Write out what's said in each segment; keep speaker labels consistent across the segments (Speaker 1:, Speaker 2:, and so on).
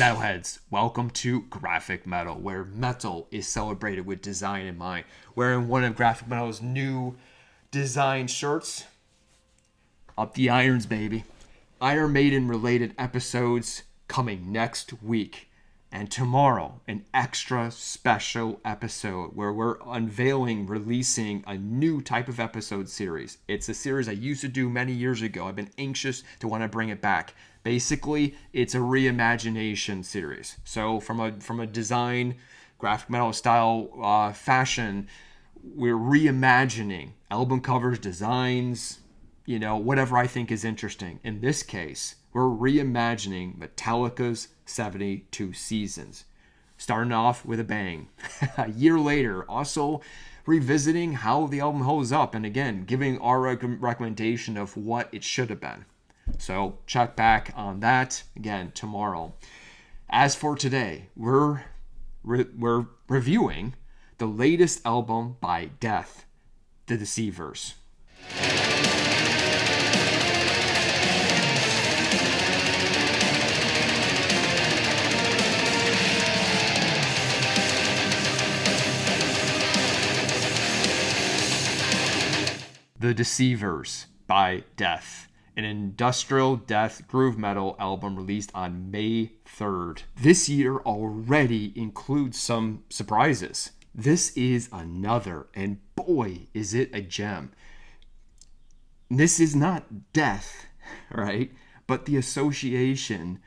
Speaker 1: Metalheads, welcome to Grafikmetal, where metal is celebrated with design in mind. Wearing one of Grafikmetal's new design shirts. Up the irons, baby. Iron Maiden related episodes coming next week. And tomorrow, an extra special episode where we're releasing a new type of episode series. It's a series I used to do many years ago. I've been anxious to want to bring it back. Basically, it's a reimagination series. So from a design, graphic metal style fashion, we're reimagining album covers, designs, whatever I think is interesting. In this case, we're reimagining Metallica's 72 Seasons. Starting off with a bang. A year later, also revisiting how the album holds up, and again, giving our recommendation of what it should have been. So check back on that again tomorrow. As for today, we're reviewing the latest album by Dååth, the Deceivers. The Deceivers by Dååth, an industrial death groove metal album released on May 3rd. This year already includes some surprises. This is another, and boy, is it a gem. This is not death, right? But the association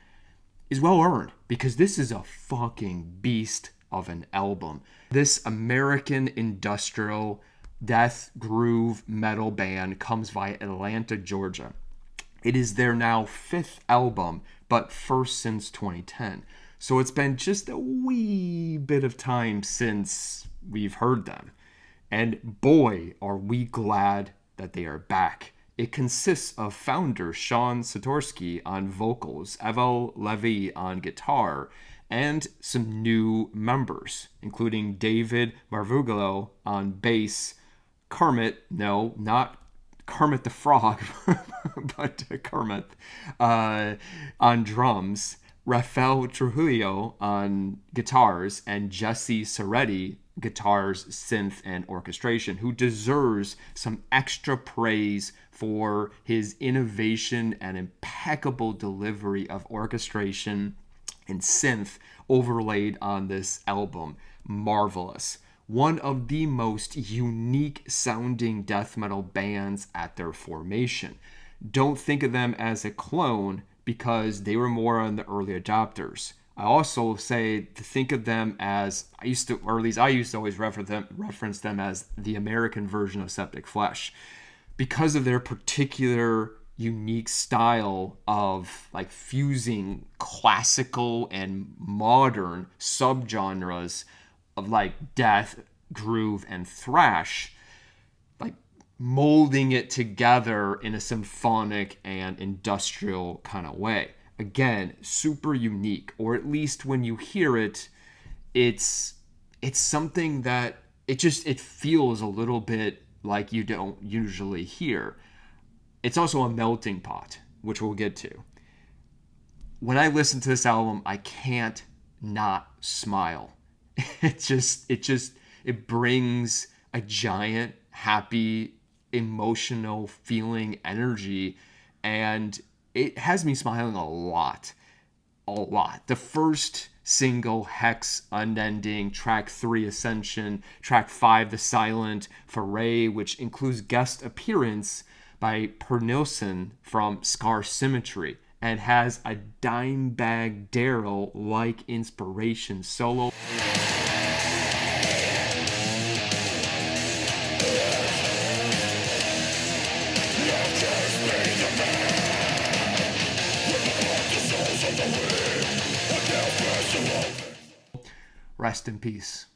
Speaker 1: is well earned because this is a fucking beast of an album. This American industrial death groove metal band comes via Atlanta, Georgia. It is their now 5th album, but first since 2010. So it's been just a wee bit of time since we've heard them. And boy, are we glad that they are back. It consists of founder Sean Satorsky on vocals, Evel Levy on guitar, and some new members, including David Marvugalo on bass, Kermit, no, not Kermit the Frog, but Kermit, on drums, Rafael Trujillo on guitars, and Jesse Soretti, guitars, synth, and orchestration, who deserves some extra praise for his innovation and impeccable delivery of orchestration and synth overlaid on this album. Marvelous. One of the most unique sounding death metal bands at their formation. Don't think of them as a clone because they were more on the early adopters. I also say to think of them as, I used to always reference them as the American version of Septic Flesh because of their particular unique style of like fusing classical and modern subgenres of like death, groove, and thrash, like molding it together in a symphonic and industrial kind of way. Again, super unique, or at least when you hear it, it's something that it feels a little bit like you don't usually hear. It's also a melting pot, which we'll get to. When I listen to this album, I can't not smile. It brings a giant, happy, emotional feeling, energy, and it has me smiling a lot. The first single, Hex Unending, track 3, Ascension, track 5, The Silent, Foray, which includes guest appearance by Per Nilsson from Scar Symmetry, and has a Dimebag Darrell-like inspiration solo. Rest in peace.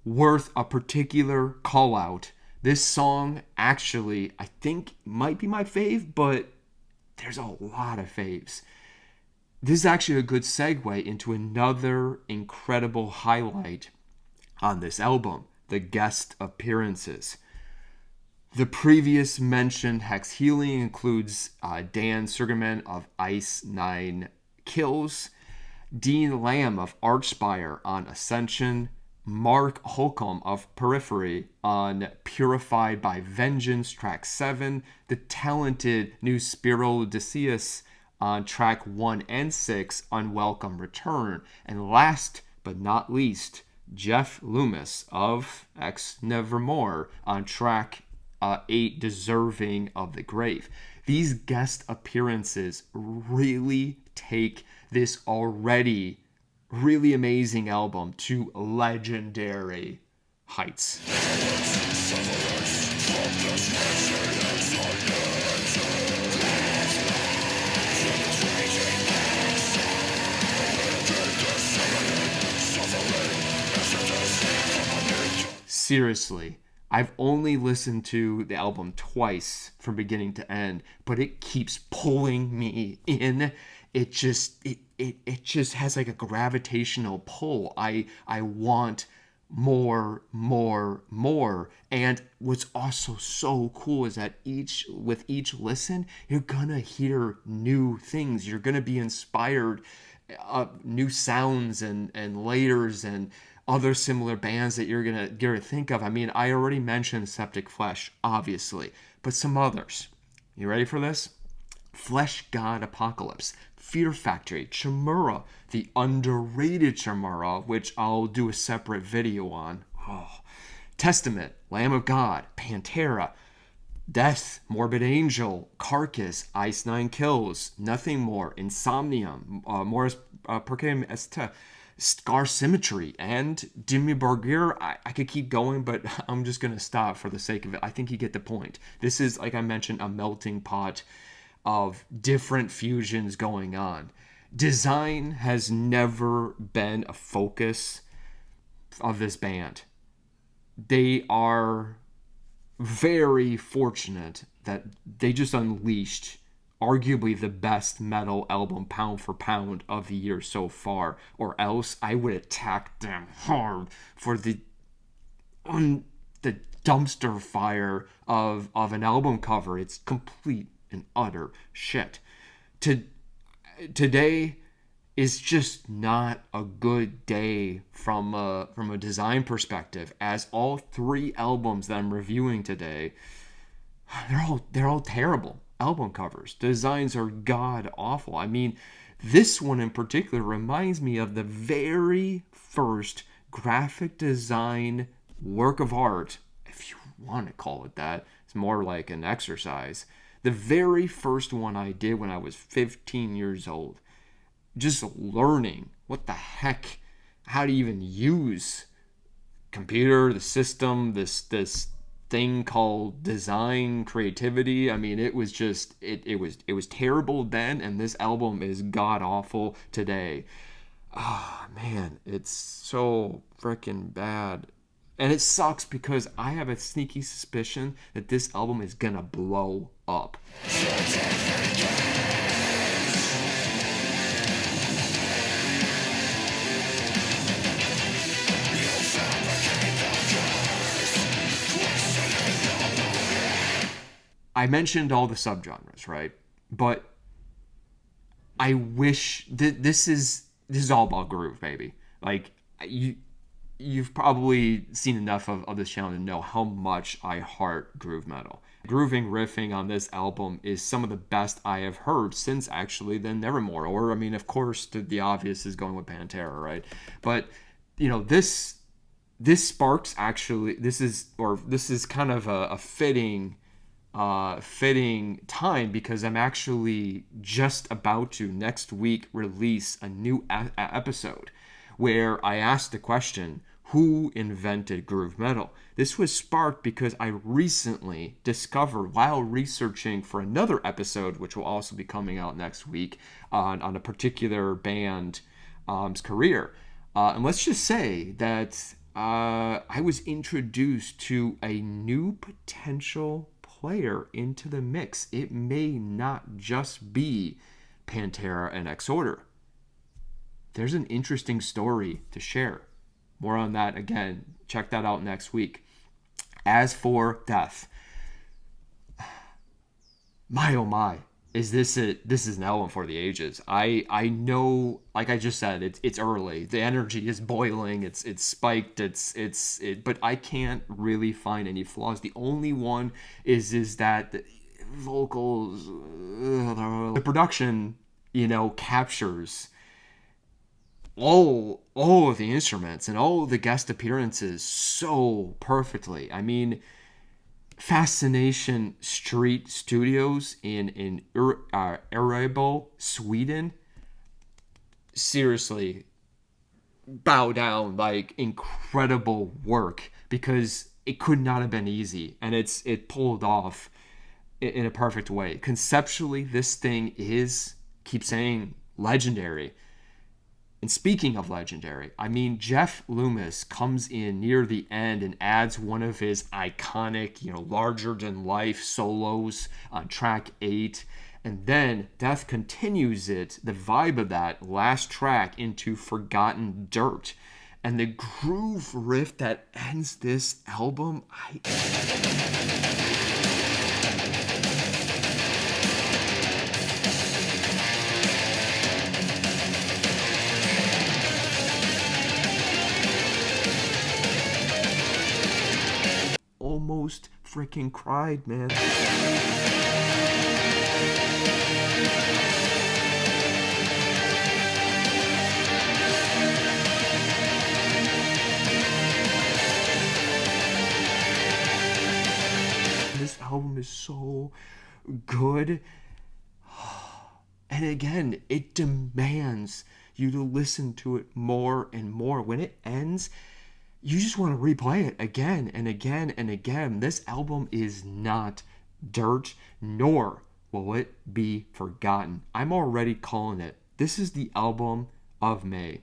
Speaker 1: Worth a particular call out. This song actually, I think, might be my fave, but there's a lot of faves. This is actually a good segue into another incredible highlight on this album, the guest appearances. The previous mentioned Hex Healing includes Dan Sugarman of Ice 9 Kills, Dean Lamb of Archspire on Ascension, Mark Holcomb of Periphery on Purified by Vengeance, track 7, the talented new Spiro Deceivers on track 1 and 6, Unwelcome Return, and last but not least, Jeff Loomis of Ex Nevermore on track 8, Deserving of the Grave. These guest appearances really take this already really amazing album to legendary heights. Seriously, I've only listened to the album twice from beginning to end, but it keeps pulling me in. It just has like a gravitational pull. I want more. And what's also so cool is that with each listen, you're gonna hear new things. You're gonna be inspired, new sounds and layers and other similar bands that you're gonna think of. I mean, I already mentioned Septic Flesh, obviously, but some others. You ready for this? Flesh God Apocalypse, Fear Factory, Chimera, the underrated Chimera, which I'll do a separate video on. Testament, Lamb of God, Pantera, Death, Morbid Angel, Carcass, Ice 9 Kills, Nothing More, Insomnium, Morris Perkem Est, Scar Symmetry, and Dimmy Borgir. I could keep going, but I'm just going to stop for the sake of it. I think you get the point. This is, like I mentioned, a melting pot of different fusions going on. Design has never been a focus of this band. They are very fortunate that they just unleashed arguably the best metal album pound for pound of the year so far, or else I would attack them hard for the dumpster fire of an album cover. It's complete and utter shit. Today is just not a good day from a design perspective, as all 3 albums that I'm reviewing today, they're all terrible album covers. Designs are god awful. I mean, this one in particular reminds me of the very first graphic design work of art, if you want to call it that. It's more like an exercise. The very first one I did when I was 15 years old. Just learning what the heck, how to even use computer, the system, this thing called design creativity. I mean, it was just it was terrible then, and this album is god awful today. Man, it's so freaking bad. And it sucks because I have a sneaky suspicion that this album is gonna blow up. I mentioned all the subgenres, right? But I wish this is all about groove, baby. Like, you've probably seen enough of this channel to know how much I heart groove metal. Grooving, riffing on this album is some of the best I have heard since actually the Nevermore. Or, I mean, of course, the obvious is going with Pantera, right? But, you know, this sparks actually, this is kind of a fitting time, because I'm actually just about to next week release a new episode where I asked the question, who invented groove metal? This was sparked because I recently discovered, while researching for another episode, which will also be coming out next week, on a particular band's career. And let's just say that I was introduced to a new potential player into the mix. It may not just be Pantera and Exorder. There's an interesting story to share. More on that again. Check that out next week. As for Death, my oh my, this is an album for the ages. I know, like I just said, it's early, the energy is boiling, it's spiked, but I can't really find any flaws. The only one is that the vocals, the production, captures all of the instruments and all of the guest appearances so perfectly. I mean, Fascination Street Studios in Örebro, Sweden. Seriously, bow down, like incredible work, because it could not have been easy, and it pulled off in a perfect way. Conceptually, this thing is, keep saying, legendary. And speaking of legendary, I mean, Jeff Loomis comes in near the end and adds one of his iconic, larger-than-life solos on track 8. And then Death continues the vibe of that last track, into Forgotten Dirt. And the groove riff that ends this album, almost freaking cried, man. This album is so good. And again, it demands you to listen to it more and more. When it ends, you just want to replay it again and again and again. This album is not dirt, nor will it be forgotten. I'm already calling it. This is the album of May,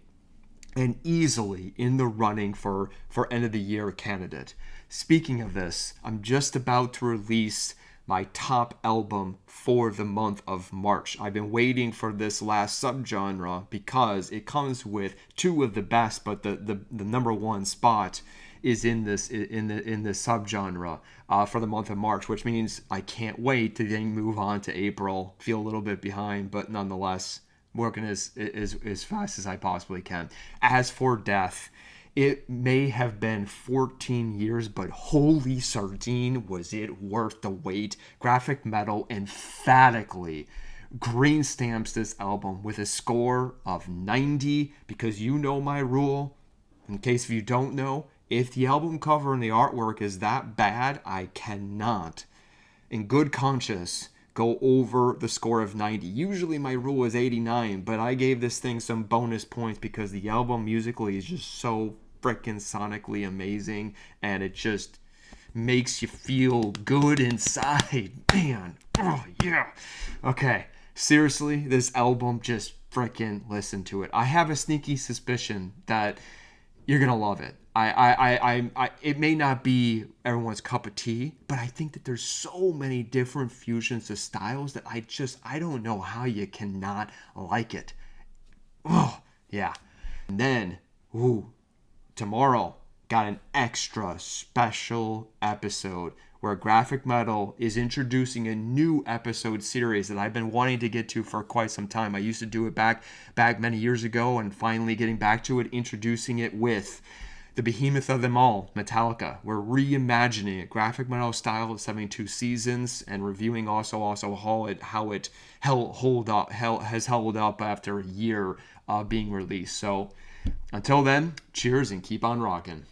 Speaker 1: and easily in the running for end of the year candidate. Speaking of this, I'm just about to release my top album for the month of March. I've been waiting for this last subgenre because it comes with two of the best, but the number one spot is in this subgenre for the month of March, which means I can't wait to then move on to April. Feel a little bit behind, but nonetheless working as fast as I possibly can. As for Death, it may have been 14 years, but holy sardine, was it worth the wait. Grafikmetal emphatically green stamps this album with a score of 90, because you know my rule. In case if you don't know, if the album cover and the artwork is that bad, I cannot, in good conscience, go over the score of 90. Usually my rule is 89, but I gave this thing some bonus points because the album musically is just so freaking sonically amazing, and it just makes you feel good inside. Man, oh yeah. Okay, seriously, this album, just freaking listen to it. I have a sneaky suspicion that you're gonna love it. It may not be everyone's cup of tea, but I think that there's so many different fusions of styles that I don't know how you cannot like it. Oh, yeah. And then, tomorrow, got an extra special episode where Grafikmetal is introducing a new episode series that I've been wanting to get to for quite some time. I used to do it back many years ago, and finally getting back to it, introducing it with the behemoth of them all, Metallica. We're reimagining it, Grafikmetal style of 72 seasons, and reviewing also how it has held up after a year being released. So until then, cheers and keep on rocking.